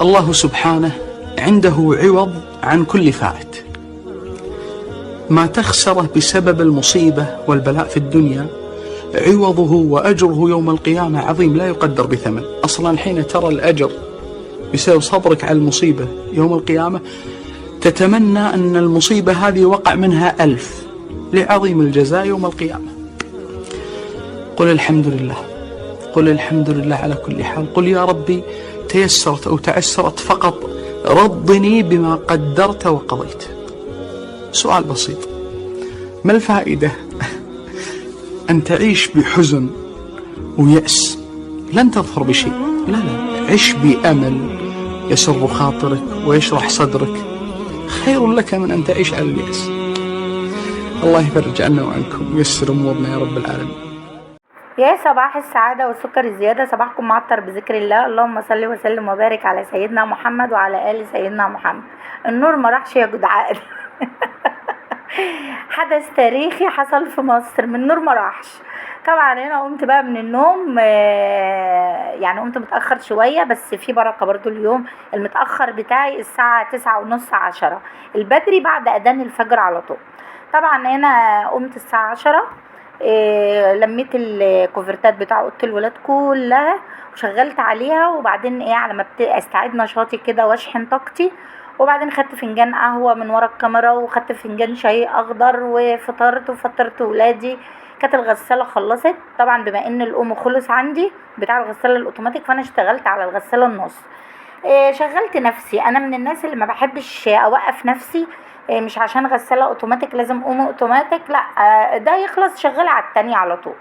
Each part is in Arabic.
الله سبحانه عنده عوض عن كل فائت. ما تخسره بسبب المصيبة والبلاء في الدنيا عوضه وأجره يوم القيامة عظيم لا يقدر بثمن. أصلا حين ترى الأجر بسبب صبرك على المصيبة يوم القيامة تتمنى أن المصيبة هذه وقع منها 1000 لعظيم الجزاء يوم القيامة. قل الحمد لله، قل الحمد لله على كل حال، قل يا ربي تيسرت أو تعسرت فقط رضني بما قدرت وقضيت. سؤال بسيط، ما الفائدة أن تعيش بحزن ويأس؟ لن تظفر بشيء. لا، عش بأمل يسر خاطرك ويشرح صدرك، خير لك من أن تعيش على اليأس. الله يفرج عنا وعنكم ويسر أمورنا يا رب العالمين. يا صباح السعادة والسكر الزيادة، صباحكم معطر بذكر الله. اللهم صل وسلم وبارك على سيدنا محمد وعلى آل سيدنا محمد. النور ما راحش يا جدعان. حدث تاريخي حصل في مصر، من النور ما راحش. طبعا انا قمت بقى من النوم، يعني قمت متأخر شوية، بس في بركة برضو اليوم. المتأخر بتاعي الساعة 9:30 10، البدري بعد أذان الفجر على طول. طبعا انا قمت الساعة 10، لميت الكوفرتات بتاع اوضه الولاد كلها وشغلت عليها، وبعدين على ما استعيد نشاطي كده واشحن طاقتي، وبعدين خدت فنجان قهوه من ورا الكاميرا وخدت فنجان شاي اخضر وفطرت وفطرت ولادي. كانت الغساله خلصت طبعا، بما ان الام خلص عندي بتاع الغساله الاوتوماتيك، فانا اشتغلت على الغساله النص. شغلت نفسي. انا من الناس اللي ما بحبش اوقف نفسي، مش عشان غسالة اوتوماتيك لازم قوم اوتوماتيك، لا، ده يخلص شغال على التاني على طول.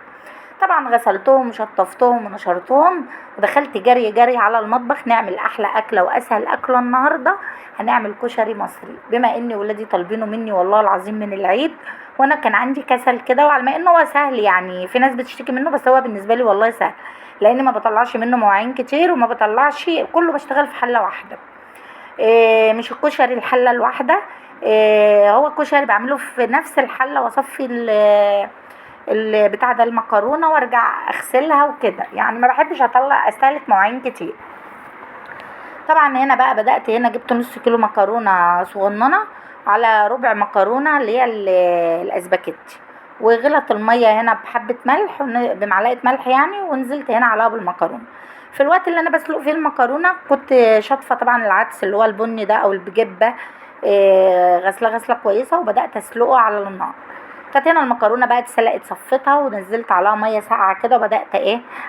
طبعا غسلتهم وشطفتهم ونشرتهم ودخلت جري على المطبخ نعمل احلى اكله واسهل اكله النهارده. هنعمل كشري مصري، بما ان ولادي طالبينه مني والله العظيم من العيد، وانا كان عندي كسل كده، وعلى ما انه هو سهل، يعني في ناس بتشتكي منه بس هو بالنسبه لي والله سهل، لان ما بطلعش منه مواعين كتير وما بطلعش كله، بشتغل في حله واحده. مش الكشري الحله الواحده، هو الكشري بعمله في نفس الحله، واصفي بتاع ده المكرونه وارجع اغسلها وكده، يعني ما بحبش استهلك مواعين كتير. طبعا هنا بقى بدات، هنا جبت نص كيلو مكرونه صغننه على ربع مكرونه اللي هي الاسباجيتي، وغلت الميه هنا بحبه ملح، بمعلقه ملح يعني، ونزلت هنا عليها بالمكرونه. في الوقت اللي انا بسلق فيه المكرونه كنت شاطفه طبعا العدس اللي هو البني ده او البجبه، غسله كويسه، وبدات اسلقه على النار. كانت هنا المكرونه بقى اتسلقت، صفيتها ونزلت عليها ميه ساقعه كده، وبدات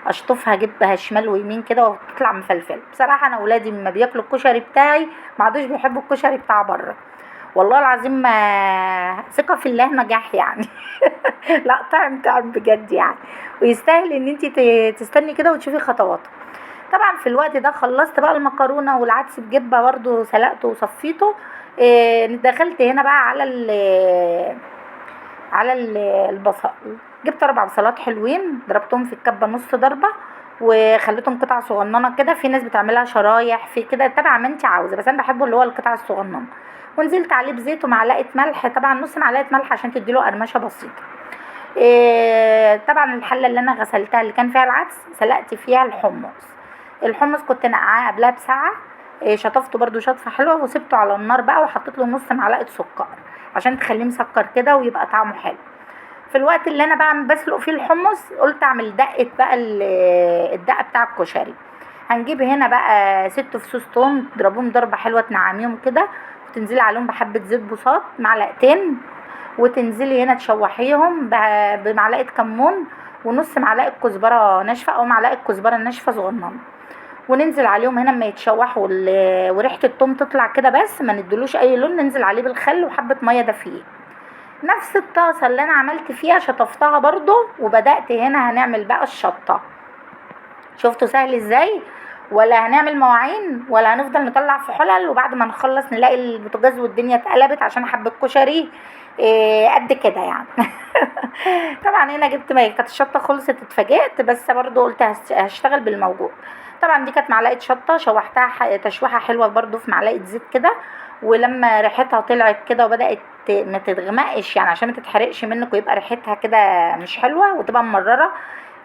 اشطفها، اجيبها شمال ويمين كده وتطلع مفلفله. بصراحه انا اولادي لما بياكلوا الكشري بتاعي ما عادوش بيحبوا الكشري بتاع بره، والله العظيم ما ثقه في الله نجاح يعني. لا، طعم بجد يعني، ويستاهل ان انت تستني كده وتشوفي خطواته. طبعا في الوقت ده خلصت بقى المكرونه والعدس بجبه برضو سلقته وصفيته. دخلت هنا بقى على البصل. جبت 4 بصلات حلوين، ضربتهم في الكبه نص ضربه وخليتهم قطع صغننه كده. في ناس بتعملها شرايح في كده، تبع ما انت عاوزه، بس انا بحبه اللي هو القطع الصغننه. ونزلت عليه بزيت ومعلقه ملح، طبعا نص معلقه ملح عشان تديله قرمشه بسيطه. طبعا الحله اللي انا غسلتها اللي كان فيها العدس سلقت فيها الحمص كنت نقعاه قبلها بساعه، شطفته برضو شطفه حلوه وسبته على النار بقى، وحطيت له نص معلقه سكر عشان تخليه مسكر كده ويبقى طعمه حلو. في الوقت اللي انا بسلق فيه الحمص قلت اعمل دقه بقى الدقه بتاع الكشري. هنجيب هنا بقى 6 فصوص توم، تضربوهم ضربه حلوه تنعميهم كده، وتنزلي عليهم بحبه زيت بوصات معلقتين، وتنزلي هنا تشوحيهم بمعلقه كمون ونص معلقه كزبره ناشفه او معلقه كزبره ناشفه صغننه، وننزل عليهم هنا اما يتشوحوا وريحه الثوم تطلع كده، بس ما ندلوش اي لون. ننزل عليه بالخل وحبه ميه دافيه. نفس الطاسه اللي انا عملت فيها شطفتها برضو، وبدات هنا هنعمل بقى الشطه. شفتوا سهل ازاي؟ ولا هنعمل مواعين ولا هنفضل نطلع في حلل، وبعد ما نخلص نلاقي البوتاجاز والدنيا اتقلبت عشان حبه كشري قد كده يعني. طبعا هنا جبت، ما كانت الشطه خلصت اتفاجئت، بس برضو قلت هشتغل بالموجود. طبعا دي كانت معلقه شطه شوحتها تشويحه حلوه برضو في معلقه زيت كده، ولما ريحتها طلعت كده وبدات ما تتغمقش يعني عشان ما تتحرقش منك ويبقى ريحتها كده مش حلوه وتبقى مرره،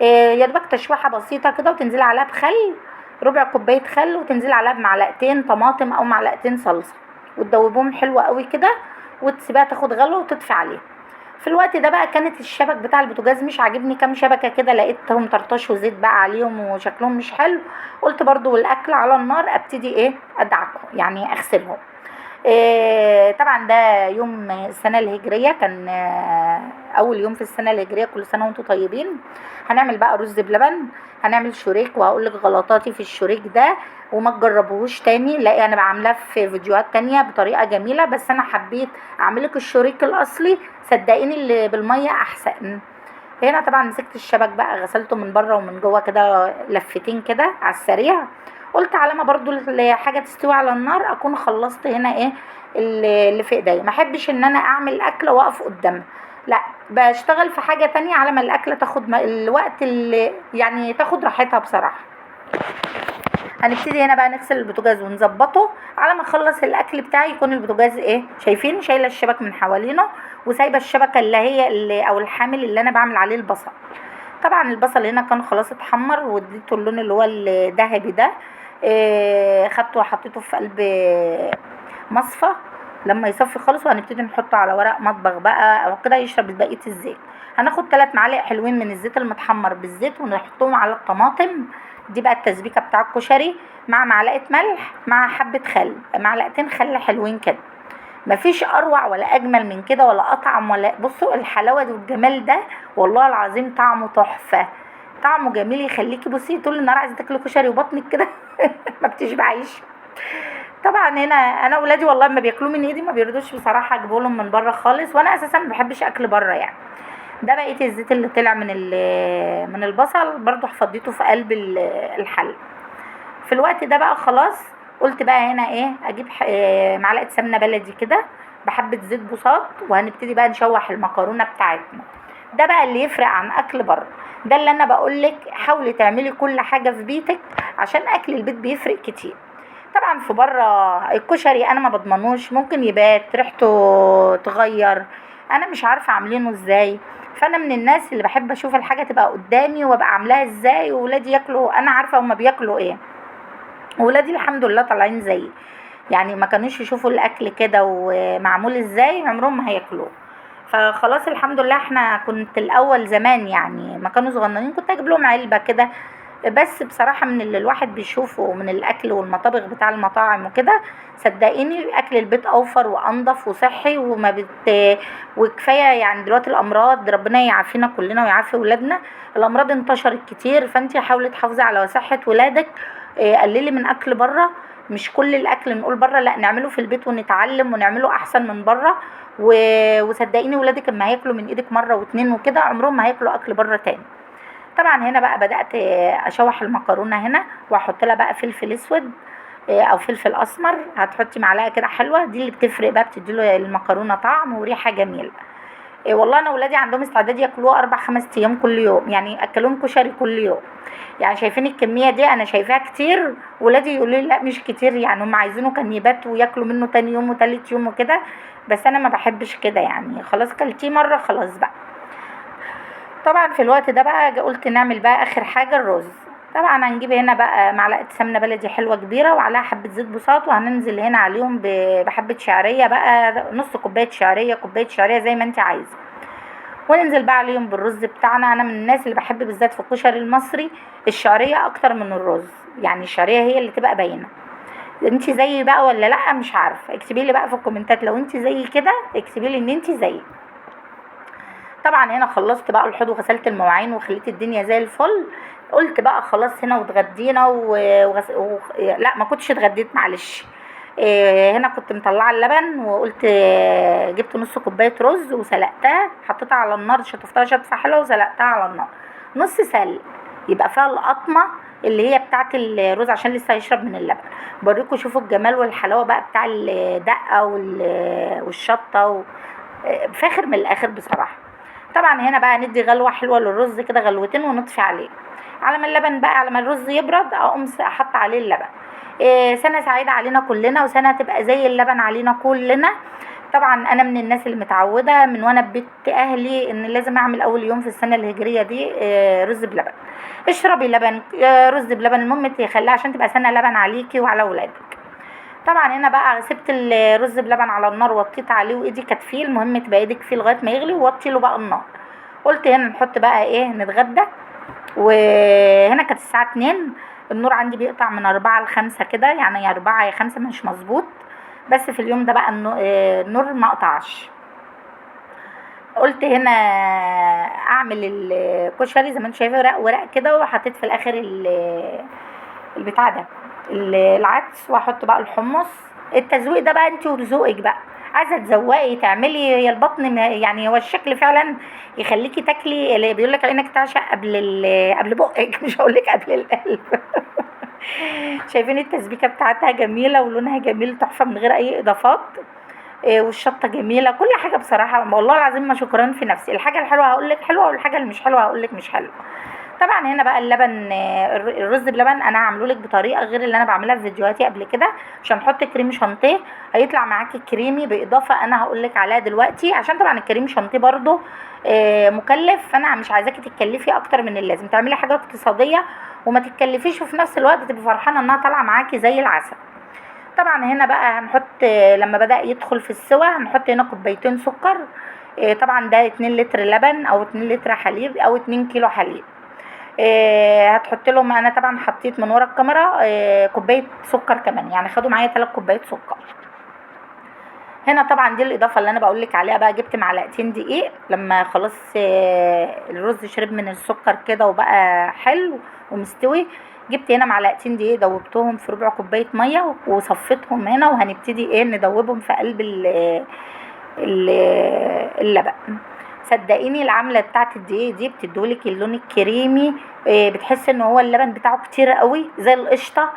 يا دوبك تشويحه بسيطه كده، وتنزلي عليها بخل ربع كوبايه خل، وتنزلي عليها بمعلقتين طماطم او معلقتين صلصه، وتدوبهم حلو قوي كده، وتسيبها تاخد غلوه وتطفي عليها. في الوقت ده بقى كانت الشبك بتاع البوتاجاز مش عاجبني، كام شبكه كده لقيتهم طرطشوا زيت بقى عليهم وشكلهم مش حلو. قلت برضو والاكل على النار ابتدي ادعكهم، يعني اغسلهم. طبعا ده يوم السنة الهجرية، كان أول يوم في السنة الهجرية. كل سنة وانتم طيبين. هنعمل بقى رز بلبن، هنعمل شوريك، وهقولك غلطاتي في الشوريك ده وما تجربوهوش تاني. لا انا بعملها في فيديوهات تانية بطريقة جميلة، بس انا حبيت اعملك الشوريك الاصلي، صدقيني اللي بالمية احسن. هنا طبعا مسكت الشبك بقى، غسلته من بره ومن جوه كده لفتين كده على السريع. قلت على ما برضو الحاجه تستوي على النار اكون خلصت هنا اللي في ايديا. ما احبش ان انا اعمل اكله واقف قدامها، لا بشتغل في حاجه تانية على ما الاكله تاخد الوقت اللي يعني تاخد راحتها بصراحه. هنبتدي هنا بقى نغسل البوتاجاز ونظبطه على ما اخلص الاكل بتاعي، يكون البوتاجاز شايفين شايله الشبك من حوالينه، وسايبه الشبكه او الحامل اللي انا بعمل عليه البصل. طبعا البصل هنا كان خلاص اتحمر واديته اللون اللي هو الذهبي ده. خدته وحطيته في قلب مصفى لما يصفي خالص، وهنبتدي نحطه على ورق مطبخ بقى او كده يشرب بقيه الزيت. هناخد 3 معالق حلوين من الزيت المتحمر بالزيت ونحطهم على الطماطم. دي بقى التسبيكه بتاع الكشري، مع معلقه ملح مع حبه خل، معلقتين خل حلوين كده. مفيش اروع ولا اجمل من كده ولا اطعم، ولا بصوا الحلاوه والجمال ده والله العظيم طعمه تحفه، طعمه جميل يخليكي بصي طول النهار عايزه تاكلي كشري وبطنك كده ما بتشبعيش. طبعا هنا انا ولادي والله ما بياكلوه من ايدي، ما بيرضوش بصراحه اجيبه لهم من بره خالص، وانا اساسا ما بحبش اكل بره يعني. ده بقيه الزيت اللي طلع من البصل برضو فضيته في قلب الحل. في الوقت ده بقى خلاص قلت بقى هنا اجيب معلقه سمنه بلدي كده بحبه زيت بوصات، وهنبتدي بقى نشوح المكرونه بتاعتنا. ده بقى اللي يفرق عن اكل بره. ده اللي انا بقولك حاولي تعملي كل حاجه في بيتك، عشان اكل البيت بيفرق كتير. طبعا في بره الكشري انا ما بضمنوش، ممكن يبات ريحته تغير، انا مش عارفه عاملينه ازاي. فانا من الناس اللي بحب اشوف الحاجه تبقى قدامي وابقى عاملاها ازاي، وولادي ياكلوا انا عارفه هما بياكلوا ولادي الحمد لله طالعين زيي، يعني ما كانوش يشوفوا الاكل كده ومعمول ازاي عمرهم ما هياكلوه. فخلاص الحمد لله. احنا كنت الاول زمان يعني ما كانوا صغننين كنت اجيب لهم علبه كده، بس بصراحه من اللي الواحد بيشوفه من الاكل والمطابخ بتاع المطاعم وكده، صدقيني اكل البيت اوفر وانضف وصحي وكفايه. يعني دلوقتي الامراض ربنا يعافينا كلنا ويعافي ولادنا، الامراض انتشرت كتير، فانت حاولي تحافظي على صحه ولادك. قللي من اكل بره، مش كل الاكل نقول بره، لا نعمله في البيت ونتعلم ونعمله احسن من بره. وصدقيني ولادك اما هياكلوا من ايدك مره واتنين وكده عمرهم ما هياكلوا اكل بره تاني. طبعا هنا بقى بدات اشوح المكرونه هنا، واحط لها بقى فلفل اسود او فلفل اسمر. هتحطي معلقه كده حلوه، دي اللي بتفرق بقى، بتديله المكرونه طعم وريحه جميله. والله انا ولادي عندهم استعداد ياكلوه 4-5 ايام كل يوم، يعني اكلهم كشري كل يوم. يعني شايفين الكميه دي انا شايفاها كتير، ولادي يقولوا لي لا مش كتير، يعني هم عايزينه كان يبات وياكلوا منه تاني يوم وتالت يوم وكده، بس انا ما بحبش كده، يعني خلاص كلتيه مره خلاص بقى. طبعا في الوقت ده بقى قلت نعمل بقى اخر حاجه الرز. طبعا هنجيب هنا بقى معلقه سمنه بلدي حلوه كبيره وعليها حبه زيت بوصات، وهننزل هنا عليهم بحبه شعريه بقى، نص كوبايه شعريه، كوبايه شعريه زي ما انت عايزه، وننزل بقى عليهم بالرز بتاعنا. انا من الناس اللي بحب بالذات في الكشري المصري الشعريه اكتر من الرز، يعني الشعريه هي اللي تبقى باينه. انت زيي بقى ولا لا مش عارفه، اكتبي لي بقى في الكومنتات لو انت زيي كده، اكتبي لي ان انت زيي. طبعا هنا خلصت بقى الحوض وغسلت المواعين وخليت الدنيا زي الفل. قلت بقى خلاص هنا واتغدينا لا ما كنتش اتغديت معلش. هنا كنت مطلعه اللبن، وقلت جبت نص كوبايه رز وسلقتها، حطيتها على النار، شطفتها شطفه حلوه وسلقتها على النار نص سلق، يبقى فيها القطمه اللي هي بتاعه الرز عشان لسه هيشرب من اللبن. بوريكم شوفوا الجمال والحلاوه بقى بتاع الدقه والشطه فاخر من الاخر بصراحه. طبعا هنا بقى ندي غلوه حلوه للرز كده، غلوتين، ونطفي عليه على ما اللبن بقى، على ما الرز يبرد اقوم احط عليه اللبن. سنه سعيده علينا كلنا، وسنه تبقى زي اللبن علينا كلنا. طبعا انا من الناس اللي متعوده من وانا في بيت اهلي ان لازم اعمل اول يوم في السنه الهجريه دي رز بلبن. اشربي لبن، رز بلبن، المهم تخليها عشان تبقى سنه لبن عليكي وعلى ولادك. طبعا هنا بقى سبت الرز بلبن على النار، وطيت عليه وايدي كانت فيه، المهم تبقى ايدك فيه لغايه ما يغلي، ووطي له بقى النار. قلت هنا نحط بقى ايه، نتغدى. وهنا كانت الساعه 2، النور عندي بيقطع من 4 ل5 كده، يعني يا 4 يا 5 مش مظبوط. بس في اليوم ده بقى النور ما قطعش. قلت هنا اعمل الكشري زي ما انت شايفه، ورق ورق كده، وحطيت في الاخر البتاع ده العدس، واحط بقى الحمص. التزويق ده بقى انت وذوقك بقى، عايزه تزوقي تعملي، هي البطن يعني هو الشكل فعلا يخليكي تاكلي، اللي بيقول لك عينك تعشق قبل بقك مش هقول لك قبل القلب. شايفين التسبيكه بتاعتها جميله ولونها جميل تحفه من غير اي اضافات. والشطه جميله، كل حاجه بصراحه والله العظيم ما شكران في نفسي. الحاجه الحلوه هقول لك حلوه، والحاجه اللي مش حلوه هقول لك مش حلوه. طبعا هنا بقى اللبن، الرز بلبن انا هعمله لك بطريقه غير اللي انا بعملها في فيديوهاتي قبل كده، عشان نحط كريم شانتيه هيطلع معاكي كريمي، باضافه انا هقول لك عليها دلوقتي، عشان طبعا الكريم شانتيه برده مكلف، فانا مش عايزاكي تتكلفي اكتر من اللازم، تعملي حاجه اقتصاديه وما تتكلفيش، وفي نفس الوقت تبقي فرحانه انها طالعه معاكي زي العسل. طبعا هنا بقى هنحط، لما بدأ يدخل في السوا هنحط هنا كوبايتين سكر. طبعا ده 2 لتر لبن او 2 لتر حليب او 2 كيلو حليب. هتحط لهم، انا طبعا حطيت من ورا الكاميرا كوبايه سكر كمان، يعني خدوا معايا 3 كوبايات سكر. هنا طبعا دي الاضافه اللي انا بقول لك عليها بقى، جبت معلقتين دقيق لما خلاص الرز شرب من السكر كده وبقى حلو ومستوي، جبت هنا معلقتين دقيق دوبتهم في ربع كوبايه ميه وصفيتهم هنا، وهنبتدي ايه ندوبهم في قلب اللبن. صدقيني العمله بتاعت الدقيق دي بتدولك اللون الكريمي، بتحس ان هو اللبن بتاعه كتير قوي زي القشطه،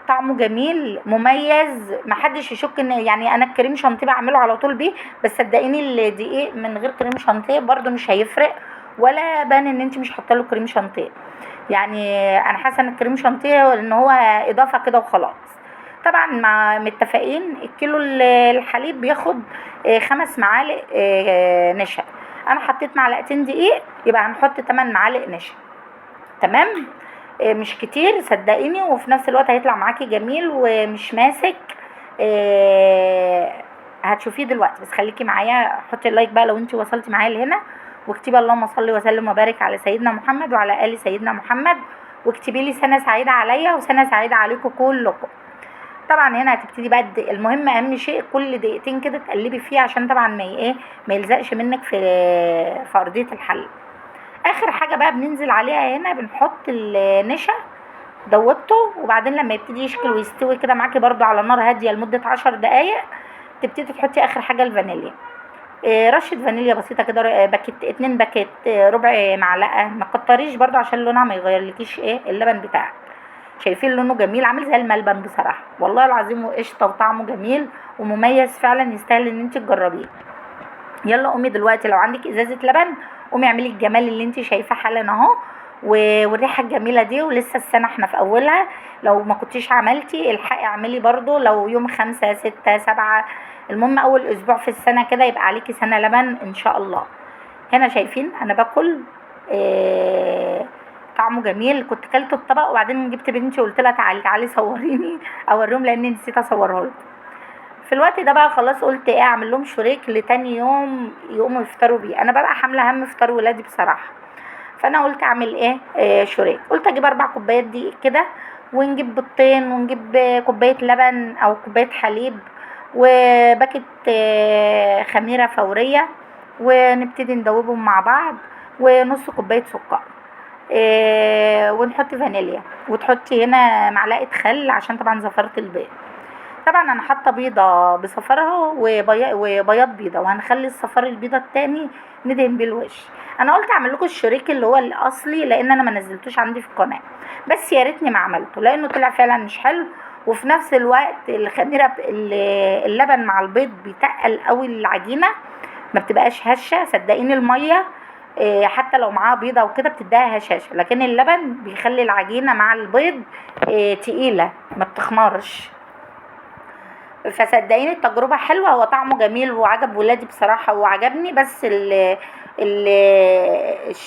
طعمه جميل مميز، محدش يشك ان يعني انا الكريم شانتيه بعمله على طول بيه، بس صدقيني الدقيق من غير كريم شانتيه برده مش هيفرق، ولا بان ان انت مش حاطه له كريم شانتيه. يعني انا حاسه ان الكريم شانتيه ان هو اضافه كده وخلاص. طبعا مع متفقين الكيلو الحليب بياخد 5 معالق نشا، انا حطيت معلقتين دقيق، يبقى هنحط 8 معالق نشا. تمام، مش كتير صدقيني، وفي نفس الوقت هيطلع معاكي جميل ومش ماسك. هتشوفيه دلوقتي، بس خليكي معايا، حطي اللايك بقى لو انت وصلتي معايا لهنا، واكتبي اللهم صل وسلم وبارك على سيدنا محمد وعلى ال سيدنا محمد، واكتبي لي سنه سعيده عليا وسنه سعيده عليكم كلكم. طبعا هنا هتبتدي بقى المهم اهم شيء كل دقيقتين كده تقلبي فيه، عشان طبعا ما يلزقش منك في ارضيه الحل. اخر حاجه بقى بننزل عليها هنا بنحط النشا دوبته، وبعدين لما يبتدي يشكل ويستوي كده معاكي برده على نار هاديه لمده 10 دقايق، تبتدي تحطي اخر حاجه الفانيليا، رشه فانيليا بسيطه كده، باكيت 2 باكيت، ربع معلقه، ما تكتريش برده عشان لونها ما يغيرلكيش اللبن بتاعك. شايفين لونه جميل عامل زي الملبن بصراحه والله العظيم، وقشطه وطعمه جميل ومميز فعلا، يستاهل ان انت تجربيه. يلا قومي دلوقتي لو عندك ازازه لبن، قومي اعملي الجمال اللي انت شايفاه حالا اهو، والريحه الجميله دي، ولسه السنه احنا في اولها، لو ما كنتيش عملتي الحقي اعملي برضو، لو يوم 5 6 7 المهم اول اسبوع في السنه كده يبقى عليكي سنه لبن ان شاء الله. هنا شايفين انا باكل طعمه جميل، كنت كلت الطبق وبعدين جبت بنتي وقلت لها تعالي صوريني اوريهم، لاني نسيت اصوره لكم. في الوقت ده بقى خلاص قلت ايه، اعمل لهم شريك لتاني يوم يقوموا يفطروا بيه، انا بقى حامله هم افطار ولادي بصراحه، فانا قلت اعمل ايه شريك. قلت اجيب 4 كوبايات دقيق كده، ونجيب بيضتين، ونجيب كوبايه لبن او كوبايه حليب، وباكت خميره فوريه، ونبتدي ندوبهم مع بعض، ونص كوبايه سكر، ونحط فانيليا، وتحطي هنا معلقه خل عشان طبعا زفره البيض. طبعا انا حاطه بيضه بصفرها وبياض بيضه، وهنخلي الصفار البيضه التاني ندهن بيه الوش. انا قلت اعمل لكم الشريك اللي هو الاصلي لان انا ما نزلتوش عندي في القناه، بس يا ريتني ما عملته لانه طلع فعلا مش حلو، وفي نفس الوقت الخميره اللبن مع البيض بيتقل قوي العجينه، ما بتبقاش هشه. صدقيني الميه حتى لو معاها بيضه وكده بتديها هشاشه، لكن اللبن بيخلي العجينه مع البيض تقيله ما بتخمرش. فصدقيني التجربه حلوه، هو طعمه جميل وعجب ولادي بصراحه وعجبني، بس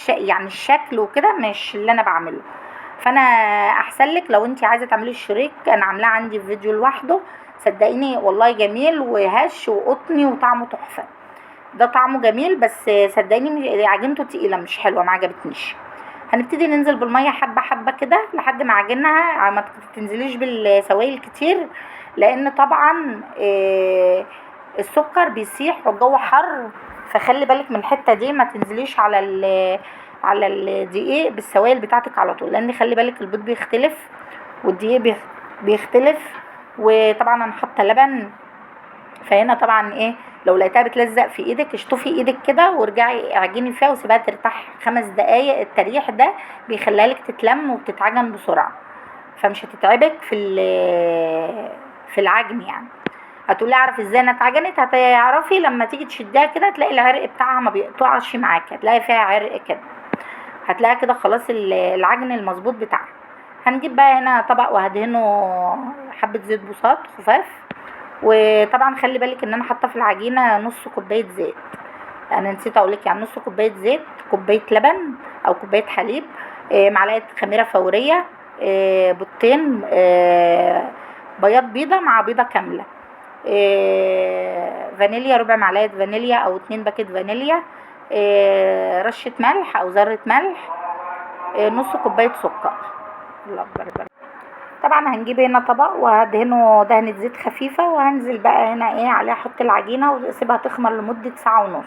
يعني الشكل وكده مش اللي انا بعمله. فانا احسن لك لو انت عايزه تعملي الشريك، انا عاملاه عندي في فيديو لوحده، صدقيني والله جميل وهش وقطني وطعمه تحفه. ده طعمه جميل، بس صدقيني عجينته تقيله مش حلوه، ما عجبتنيش. هنبتدي ننزل بالميه حبه حبه كده لحد ما عجنها، ما تنزليش بالسوائل كتير، لان طبعا السكر بيسيح والجو حر، فخلي بالك من الحته دي، ما تنزليش على الدقيق بالسوائل بتاعتك على طول، لان خلي بالك البيض بيختلف والدقيق بيختلف. وطبعا انا حاطه لبن، فهنا طبعا ايه، لو لقيتها بتلزق في ايدك اشطفي ايدك كده وارجعي اعجني فيها وسيبها ترتاح 5 دقايق. التريح ده بيخليها لك تتلم وبتتعجن بسرعه، فمش هتتعبك في العجن يعني. هتقولي اعرف ازاي انها اتعجنت؟ هتعرفي لما تيجي تشديها كده تلاقي العرق بتاعها ما بيقطعش معاكي، هتلاقي فيها عرق كده، هتلاقي كده خلاص العجن المظبوط بتاعها. هنجيب بقى هنا طبق وهدهنه حبه زيت بوصات خفاف، وطبعا خلي بالك ان انا حاطه في العجينه نص كوبايه زيت، انا نسيت اقولك، يعني نص كوبايه زيت، كوبايه لبن او كوبايه حليب، معلقه خميره فوريه، بيضتين، بياض بيضه مع بيضه كامله، فانيليا، ربع معلقه فانيليا او 2 باكيت فانيليا، رشه ملح او ذره ملح، نص كوبايه سكر. الله اكبر. طبعا هنجيب هنا طبق وهدهنه دهنة زيت خفيفة، وهنزل بقى هنا ايه عليها، احط العجينة واسيبها تخمر لمدة 1.5 ساعة.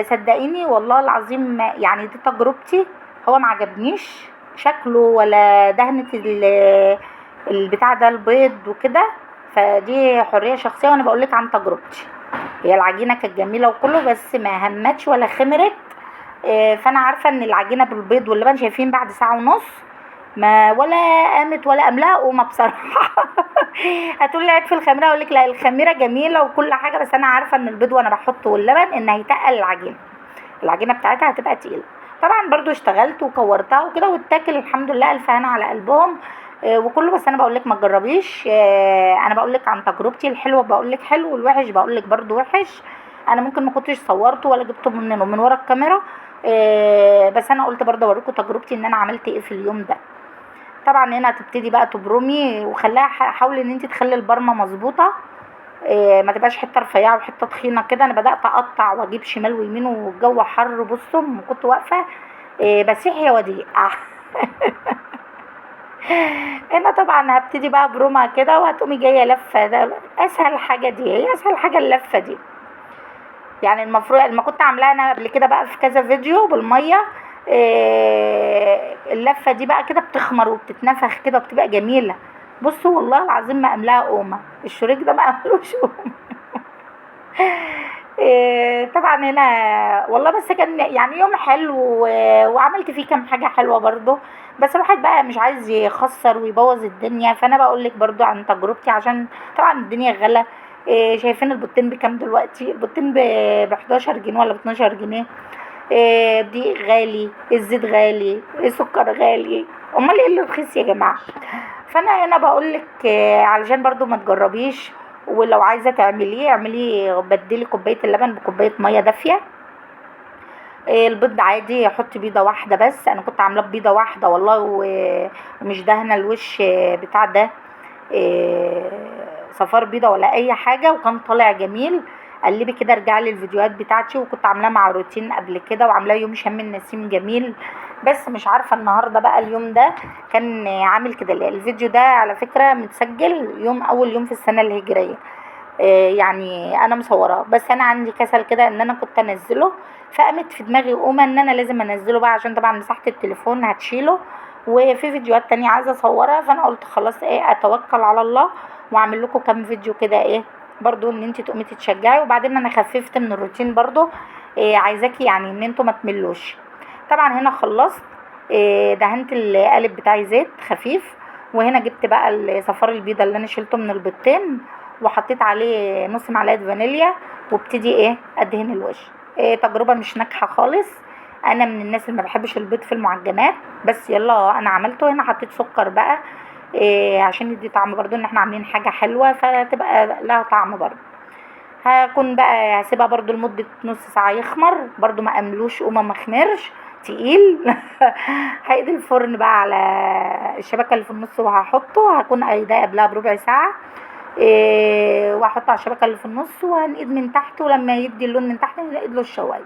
صدقيني والله العظيم يعني دي تجربتي، هو ما عجبنيش شكله ولا دهنة البتاع ده البيض وكده، فدي حرية شخصية وانا بقولك عن تجربتي. هي العجينة كانت جميلة وكله، بس ما همتش ولا خمرت. فانا عارفة ان العجينة بالبيض واللبن شايفين بعد 1.5 ساعة ما ولا قامت ولا املاها قومه بصراحه. هتقول لي عيب في الخميره، اقول لك لا، الخميره جميله وكل حاجه، بس انا عارفه ان البيض وانا بحطه واللبن ان هيتقل العجينه بتاعتها هتبقى تقيله. طبعا برضو اشتغلت وكورتها وكده واتاكل الحمد لله، الف هنا على قلبهم وكله. بس انا بقول لك ما تجربيش، انا بقول لك عن تجربتي الحلوه، بقول لك حلو، والوحش بقول لك برضو وحش. انا ممكن ما كنتش صورته ولا جبته من ورا الكاميرا، بس انا قلت برضو اوريكم تجربتي ان انا عملت ايه في اليوم ده. طبعا هنا هتبتدي بقى تبرمي، وخليها حاولي ان انت تخلي البرمه مظبوطه، ما تبقاش حته رفيعه وحته تخينه كده. انا بدات اقطع واجيب شمال ويمين والجو حر، بصوا كنت واقفه بسيح يا وديع. هنا طبعا هبتدي بقى برومها كده، وهتقومي جايه لفه، ده اسهل حاجه، دي هي اسهل حاجه اللفه دي. يعني المفروض لما كنت عاملاها انا قبل كده بقى في كذا فيديو بالميه، اللفه دي بقى كده بتخمر وبتتنفخ كده وبتبقى جميله. بصوا والله العظيم ما املاها قومه، الشريك ده ما املوش قومه. طبعا هنا والله بس كان يعني يوم حلو وعملت فيه كام حاجه حلوه برضو، بس الواحد بقى مش عايز يخسر ويبوظ الدنيا، فانا بقول لك برضو عن تجربتي، عشان طبعا الدنيا غلا. شايفين البطين بكام دلوقتي؟ البطين ب 11 جنيه ولا ب 12 جنيه. الدقيق غالي، الزيت غالي، السكر غالي، امال ايه اللي رخيص يا جماعه؟ فانا هنا بقولك علشان برضو ما تجربيش، ولو عايزه تعمليه اعملي، بدلي كوبايه اللبن بكوبايه ميه دافيه. البيض عادي حطي بيضه واحده بس، انا كنت عاملاه بيضه واحده والله، ومش دهنه الوش بتاع ده صفار بيضه ولا اي حاجه، وكان طالع جميل. قلبي كده ارجعي لي الفيديوهات بتاعتي، وكنت عاملاه مع روتين قبل كده، وعاملاه يوم شم النسيم جميل. بس مش عارفه النهارده بقى اليوم ده كان عامل كده ليه. الفيديو ده على فكره متسجل اول يوم في السنه الهجريه، يعني انا مصوراه، بس انا عندي كسل كده ان انا كنت انزله، فقامت في دماغي قومه ان انا لازم انزله بقى، عشان طبعا مساحه التليفون هتشيله، وفي فيديوهات تانية عايزه اصورها، فانا قلت خلاص ايه، اتوكل على الله واعمل لكم كام فيديو كده، ايه برضو ان انت تقومي تتشجعي. وبعدين انا خففت من الروتين برضو، عايزاكي يعني ان انتوا ما تملوش. طبعا هنا خلصت، دهنت القالب بتاعي زيت خفيف، وهنا جبت بقى الصفار البيضه اللي انا شلته من البيضتين، وحطيت عليه نص معلقه فانيليا، وابتدي ايه ادهن الوش. تجربه مش ناجحه خالص، انا من الناس اللي ما بحبش البيض في المعجنات، بس يلا انا عملته. هنا حطيت سكر بقى عشان يدي طعم برضو، ان احنا عاملين حاجه حلوه فتبقى لها طعم برضو. هكون بقى هسيبها برضو لمده نص ساعه يخمر، برضو ما املوش وما مخمرش، تقيل. هيقضي الفرن بقى على الشبكه اللي في النص، وهحطه هكون قايداه قبلها بربع ساعه. واحطه على الشبكه اللي في النص، وهنقيد من تحت، ولما يدي اللون من تحت نقيد له الشوايه.